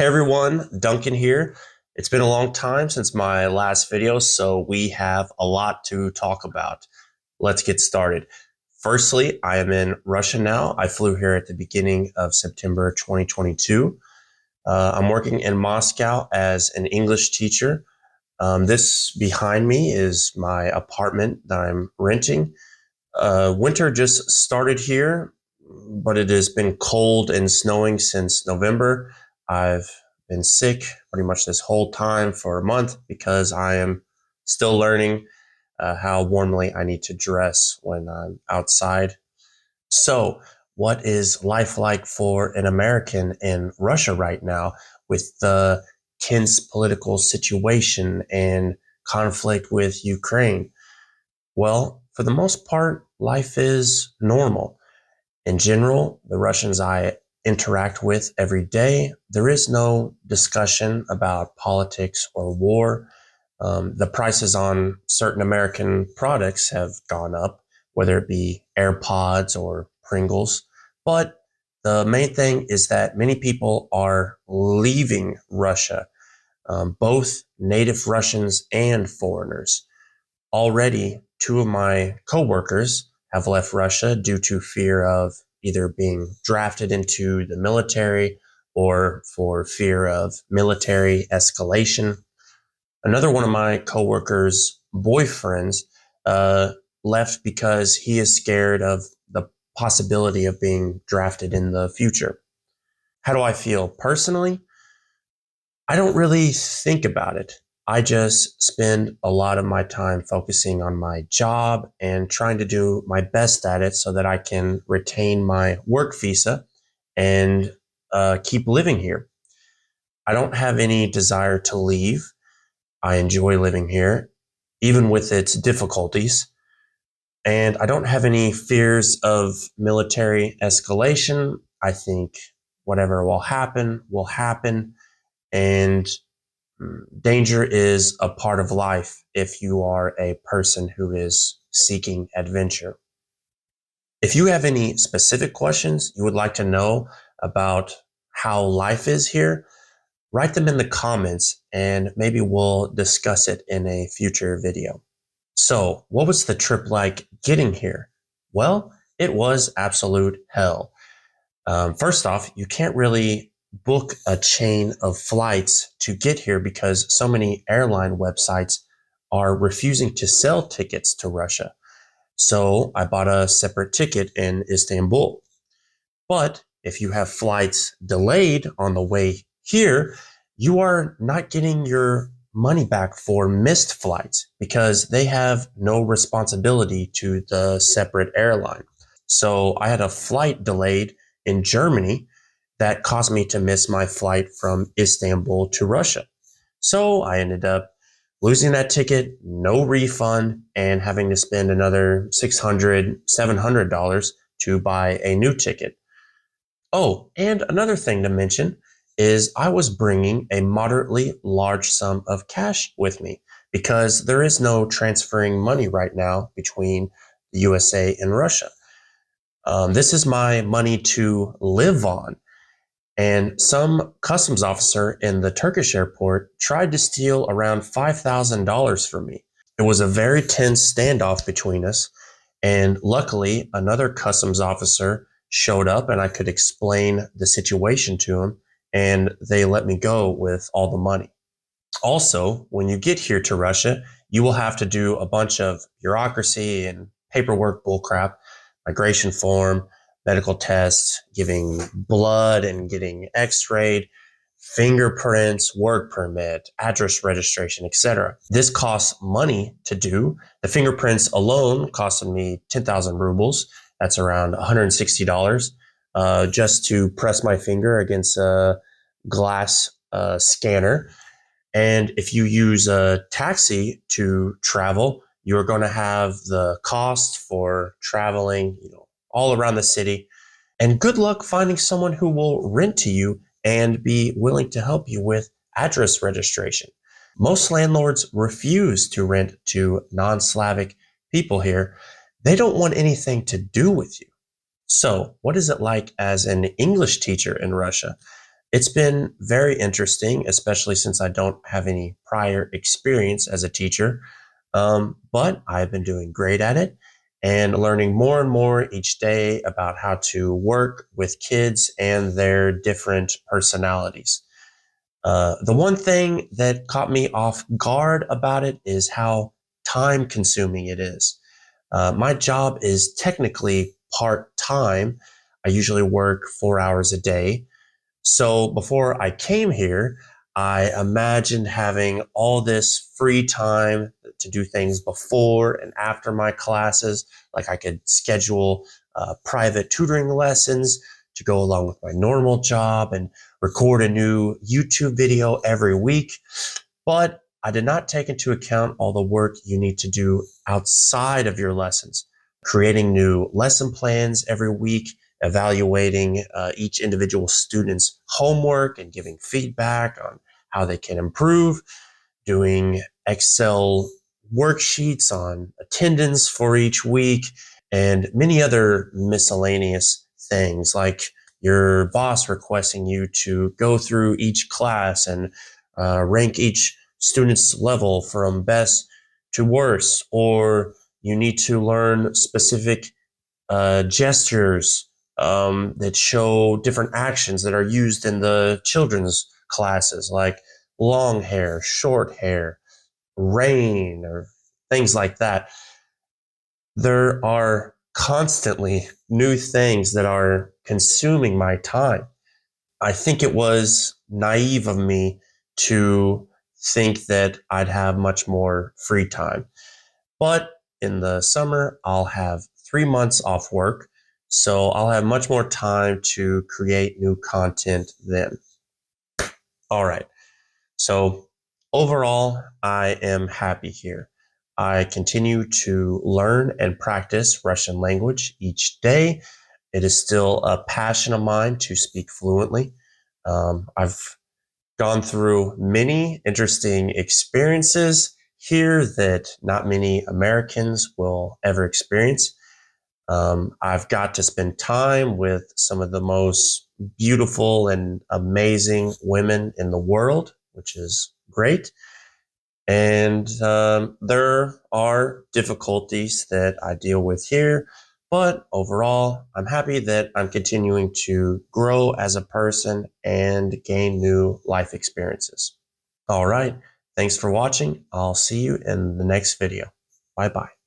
Hey everyone, Duncan here. It's been a long time since my last video, so we have a lot to talk about. Let's get started. Firstly, I am in Russia now. I flew here at the beginning of September 2022. I'm working in Moscow as an English teacher. This behind me is my apartment that I'm renting. Winter just started here, but it has been cold and snowing since November. I've been sick pretty much this whole time for a month because I am still learning how warmly I need to dress when I'm outside. So, what is life like for an American in Russia right now with the tense political situation and conflict with Ukraine? Well, for the most part, life is normal. In general, the Russians I interact with every day, there is no discussion about politics or war. The prices on certain American products have gone up, whether it be AirPods or Pringles. But the main thing is that many people are leaving Russia, both native Russians and foreigners. Already, two of my coworkers have left Russia due to fear of either being drafted into the military or for fear of military escalation. Another one of my coworkers' boyfriends left because he is scared of the possibility of being drafted in the future. How do I feel personally? I don't really think about it. I just spend a lot of my time focusing on my job and trying to do my best at it so that I can retain my work visa and keep living here. I don't have any desire to leave. I enjoy living here, even with its difficulties. And I don't have any fears of military escalation. I think whatever will happen, will happen. And danger is a part of life if you are a person who is seeking adventure. If you have any specific questions you would like to know about how life is here, write them in the comments and maybe we'll discuss it in a future video. So, what was the trip like getting here? Well, it was absolute hell. First off, you can't really book a chain of flights to get here because so many airline websites are refusing to sell tickets to Russia. So I bought a separate ticket in Istanbul. But if you have flights delayed on the way here, you are not getting your money back for missed flights because they have no responsibility to the separate airline. So I had a flight delayed in Germany that caused me to miss my flight from Istanbul to Russia. So I ended up losing that ticket, no refund, and having to spend another $600, $700 to buy a new ticket. Oh, and another thing to mention is I was bringing a moderately large sum of cash with me because there is no transferring money right now between the USA and Russia. This is my money to live on. And some customs officer in the Turkish airport tried to steal around $5,000 from me. It was a very tense standoff between us. And luckily, another customs officer showed up and I could explain the situation to him. And they let me go with all the money. Also, when you get here to Russia, you will have to do a bunch of bureaucracy and paperwork bullcrap, migration form, medical tests, giving blood and getting x-rayed, fingerprints, work permit, address registration, etc. This costs money to do. The fingerprints alone costed me 10,000 rubles. That's around $160 just to press my finger against a glass scanner. And if you use a taxi to travel, you're going to have the cost for traveling, all around the city. And good luck finding someone who will rent to you and be willing to help you with address registration. Most landlords refuse to rent to non-Slavic people here. They don't want anything to do with you. So, what is it like as an English teacher in Russia? It's been very interesting, especially since I don't have any prior experience as a teacher. But I've been doing great at it and learning more and more each day about how to work with kids and their different personalities. The one thing that caught me off guard about it is how time consuming it is. My job is technically part time. I usually work 4 hours a day. So before I came here, I imagined having all this free time to do things before and after my classes. Like I could schedule private tutoring lessons to go along with my normal job and record a new YouTube video every week. But I did not take into account all the work you need to do outside of your lessons, creating new lesson plans every week, evaluating each individual student's homework and giving feedback on how they can improve, doing Excel worksheets on attendance for each week, and many other miscellaneous things like your boss requesting you to go through each class and rank each student's level from best to worst, or you need to learn specific gestures that show different actions that are used in the children's classes, like long hair, short hair, rain, or things like that. There are constantly new things that are consuming my time. I think it was naive of me to think that I'd have much more free time. But in the summer, I'll have 3 months off work, so I'll have much more time to create new content then. All right. So overall, I am happy here. I continue to learn and practice Russian language each day. It is still a passion of mine to speak fluently. I've gone through many interesting experiences here that not many Americans will ever experience. I've got to spend time with some of the most beautiful and amazing women in the world, which is great. And there are difficulties that I deal with here. But overall, I'm happy that I'm continuing to grow as a person and gain new life experiences. All right. Thanks for watching. I'll see you in the next video. Bye bye.